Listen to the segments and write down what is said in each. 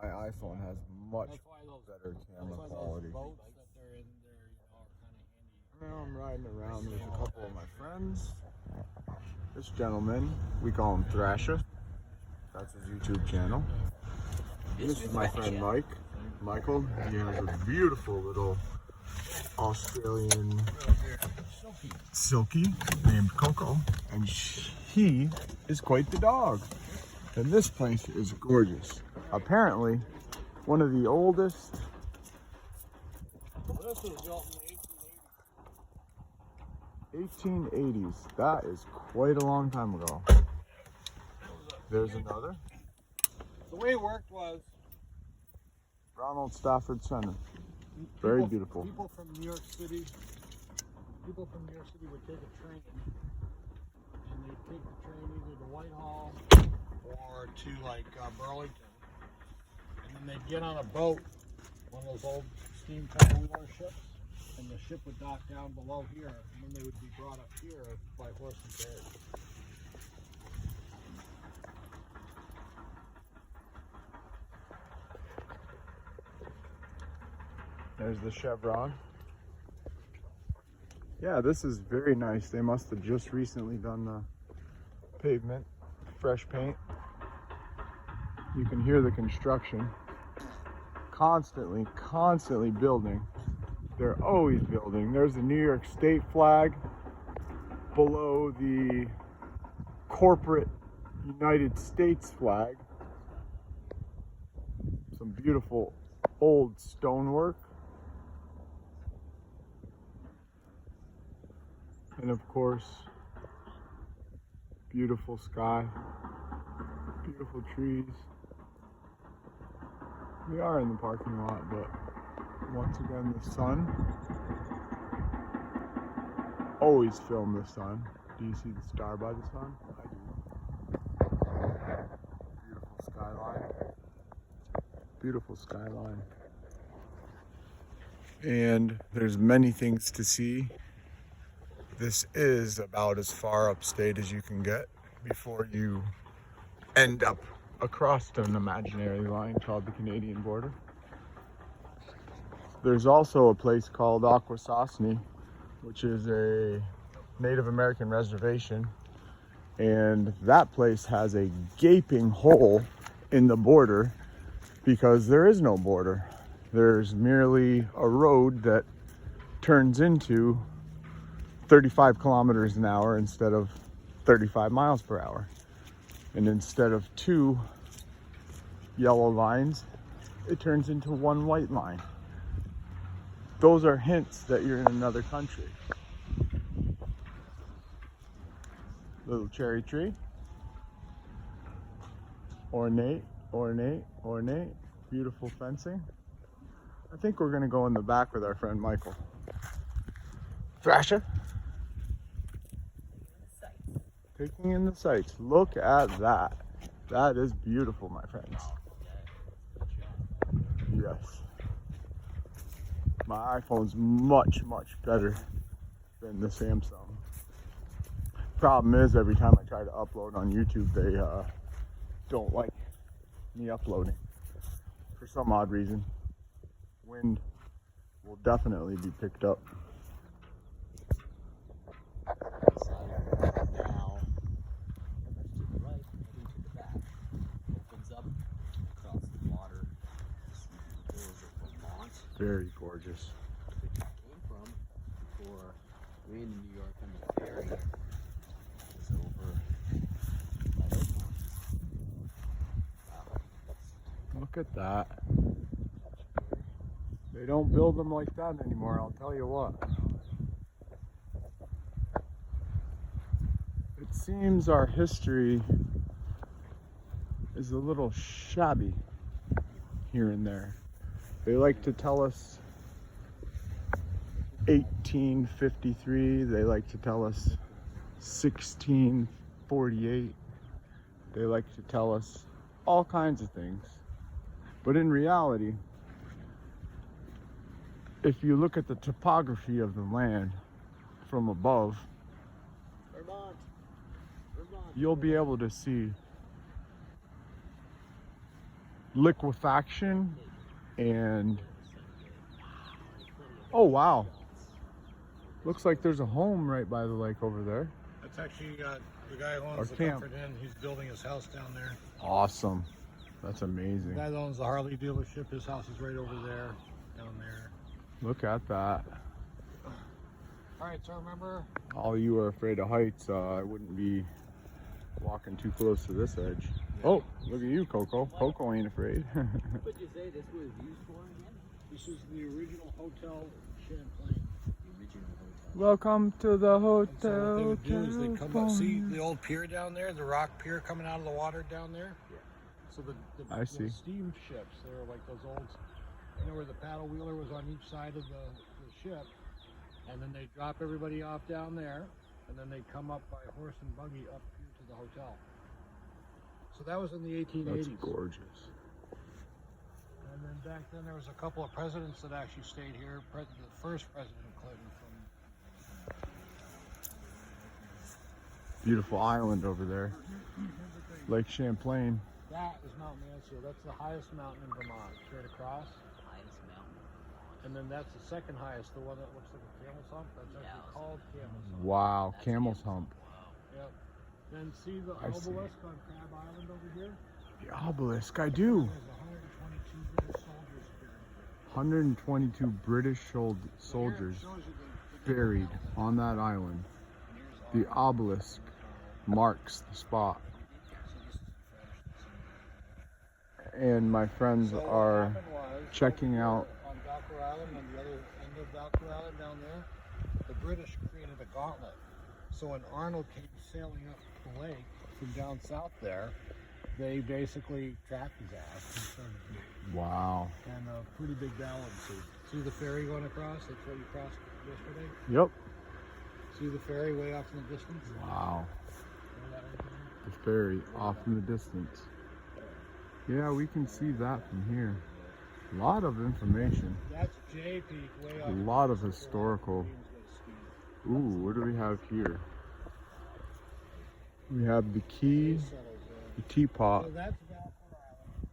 My iPhone has much better camera quality. Now I'm riding around with a couple of my friends. This gentleman, we call him Thrasher. That's his YouTube channel. This is my friend Michael. He has a beautiful little Australian Silky named Coco, and he is quite the dog. And this place is gorgeous. Apparently, one of the oldest. This was built in the 1880s. That is quite a long time ago. There's another. The way it worked was Ronald Stafford Center. Very beautiful. People from New York City would take a train, and they'd take the train either to Whitehall or to like Burlington, and then they'd get on a boat, one of those old steam wheeler ships, and the ship would dock down below here, and then they would be brought up here by horse and carriage. There's the chevron. Yeah, this is very nice. They must have just recently done the pavement, fresh paint. You can hear the construction. Constantly building. They're always building. There's the New York State flag below the corporate United States flag. Some beautiful old stonework. And of course, beautiful sky, beautiful trees. We are in the parking lot, but once again, the sun. Always film the sun. Do you see the star by the sun? I do. Beautiful skyline. Beautiful skyline. And there's many things to see. This is about as far upstate as you can get before you end up across an imaginary line called the Canadian border. There's also a place called Akwesasne, which is a Native American reservation, and that place has a gaping hole in the border because there is no border. There's merely a road that turns into 35 kilometers an hour instead of 35 miles per hour. And instead of two yellow lines, it turns into one white line. Those are hints that you're in another country. Little cherry tree. Ornate. Beautiful fencing. I think we're gonna go in the back with our friend Michael. Thrasher. Taking in the sights. Look at that. That is beautiful, my friends. Yes. My iPhone's much better than the Samsung. Problem is, every time I try to upload on YouTube, they don't like me uploading for some odd reason. Wind will definitely be picked up. Very gorgeous. Came from before we in New York on the ferry was over by those mountains. Wow. Look at that. They don't build them like that anymore, I'll tell you what. It seems our history is a little shabby here and there. They like to tell us 1853, they like to tell us 1648, they like to tell us all kinds of things. But in reality, if you look at the topography of the land from above, you'll be able to see liquefaction and oh wow, looks like there's a home right by the lake over there. That's actually the guy who Our owns the camp. Comfort Inn. He's building his house down there. Awesome, that's The amazing. guy that owns the Harley dealership. His house is right over there, down there. Look at that. All right, so remember, All you are afraid of heights, I wouldn't be walking too close to this edge. Oh, look at you, Coco. Coco ain't afraid. What'd you say this was used for again? this is the original Hotel Champlain. The original hotel. Welcome to the So what they hotel. would do is they come up, see the old pier down there, the rock pier coming out of the water down there? Yeah. So I the see. steam ships, they were like those old, you know, where the paddle wheeler was on each side of the ship, and then they drop everybody off down there, and then they come up by horse and buggy up here to the hotel. So that was in the 1880s. That's gorgeous. And then back then there was a couple of presidents that actually stayed here. The first President Clinton from Beautiful island over there. Lake Champlain. that is Mount Mansfield. That's the highest mountain in Vermont, straight across. Highest mountain. And then that's the second highest, the one that looks like a camel's hump. That's Yeah, actually called camel's hump. Wow, That's Camel's beautiful. Hump. Wow. Yep. Then see the I see. obelisk on Crab Island over here? The obelisk, I do. There's 122 British soldiers buried here. 122 British soldiers Here it shows you the buried different on that island. And here's The our- obelisk marks the spot. So this is the French. And my friends So what are happened was, checking over out. here on Valkyr Island, on the other end of Valkyr Island down there, the British created a gauntlet. So when Arnold came sailing up the lake from down south there, they basically trapped his ass and started Wow. and a pretty big battle ensued. See the ferry going across? That's what you crossed yesterday. Yep. See the ferry way off in the distance? Wow. Remember that right there? The ferry off in the distance. Yeah, we can see that from here. A lot of information. That's J Peak way off. A lot of historical. Ooh, what do we have here? We have the key, the teapot, So that's Valkyr Island.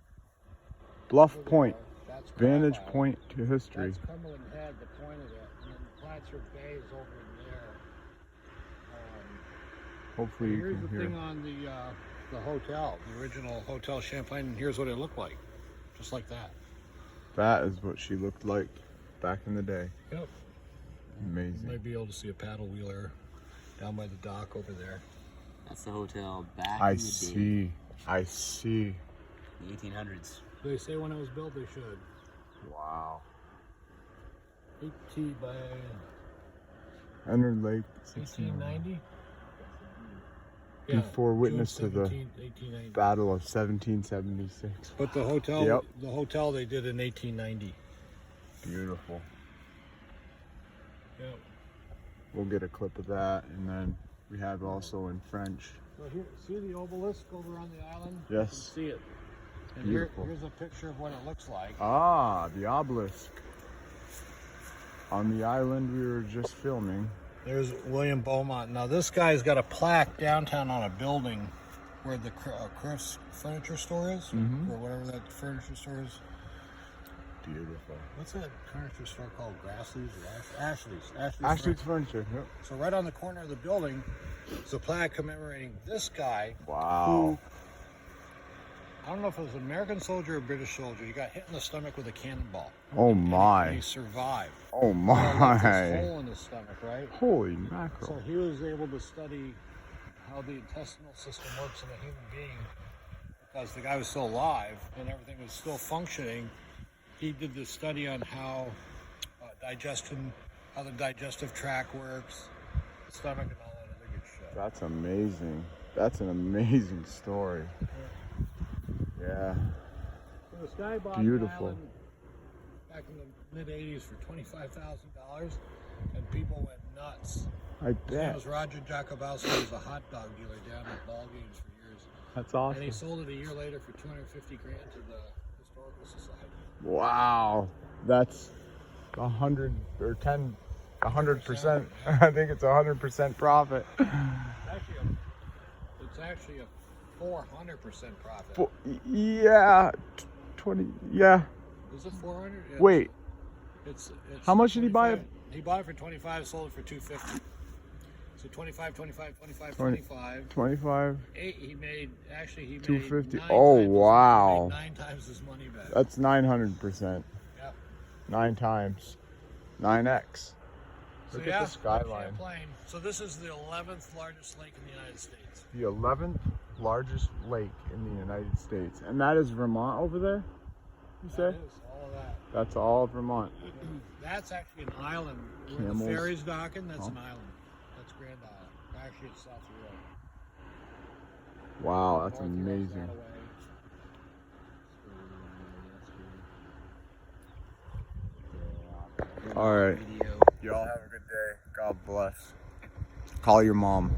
Bluff Over Point, there. That's Crab vantage Island. point to history. That's Cumberland Head, the point of it, and then Plattsburgh Bay is over in there. Hopefully you Here's can the hear. thing on the hotel, the original Hotel Champlain, and here's what it looked like, just like that. That is what she looked like back in the day. Yep. You Amazing. might be able to see a paddle wheeler down by the dock over there. That's the hotel back I in the day, see. I see. the 1800s. They say when it was built, they should. Wow. 18 by Entered Lake 1890. Before witness to the 1890. Battle of 1776. But the hotel, Yep. the hotel they did in 1890. Beautiful. Yep. We'll get a clip of that, and then we have also in French. So here, see the obelisk over on the island? Yes. You can see it. And Beautiful. here's a picture of what it looks like. Ah, the obelisk. On the island we were just filming. There's William Beaumont. Now this guy's got a plaque downtown on a building where the Chris furniture store is, or whatever that furniture store is. Beautiful. What's that furniture store called? Grassley's or Ashley's? Ashley's Furniture. Yep. So right on the corner of the building is a plaque commemorating this guy. Wow. I don't know if it was an American soldier or British soldier. He got hit in the stomach with a cannonball. Oh And my. he survived. Oh He got this my. hole in his stomach, right? Holy So mackerel. he was able to study how the intestinal system works in a human being because the guy was still alive and everything was still functioning. He did this study on how how the digestive tract works, the stomach, and all that other good shit. That's amazing. That's an amazing story. Yeah. So this guy bought Beautiful. the island back in the mid '80s for $25,000, and people went nuts. I His name bet. was Roger Jacobowski. He was a hot dog dealer down at ball games for years. That's And he awesome. sold it a year later for $250,000 to the Historical Society. Wow. That's 100 or 10, 100%. I think it's 100% profit. It's actually a 400% profit. Yeah. 20. Yeah. Is it 400? Yeah. Wait. It's How much did he buy it? 25. He bought it for 25, sold it for 250. So 25, 25, 25, 20. 25. 25. He made 250. Made Oh, times wow. He made 9 times his money back. That's 900%. Yeah. 9 times. 9x. So Look yeah, at the skyline. Champlain. So this is the 11th largest lake in the United States. The 11th largest lake in the United States. And that is Vermont over there? You say? That is all of that. That's all of Vermont. That's actually an island. Where the Camels. ferry's docking, that's Oh. an island. That's Grand Island. Actually, it's South Rio. Wow, that's North Europe's amazing. that away. All right. Video. Y'all have a good day. God bless. Call your mom.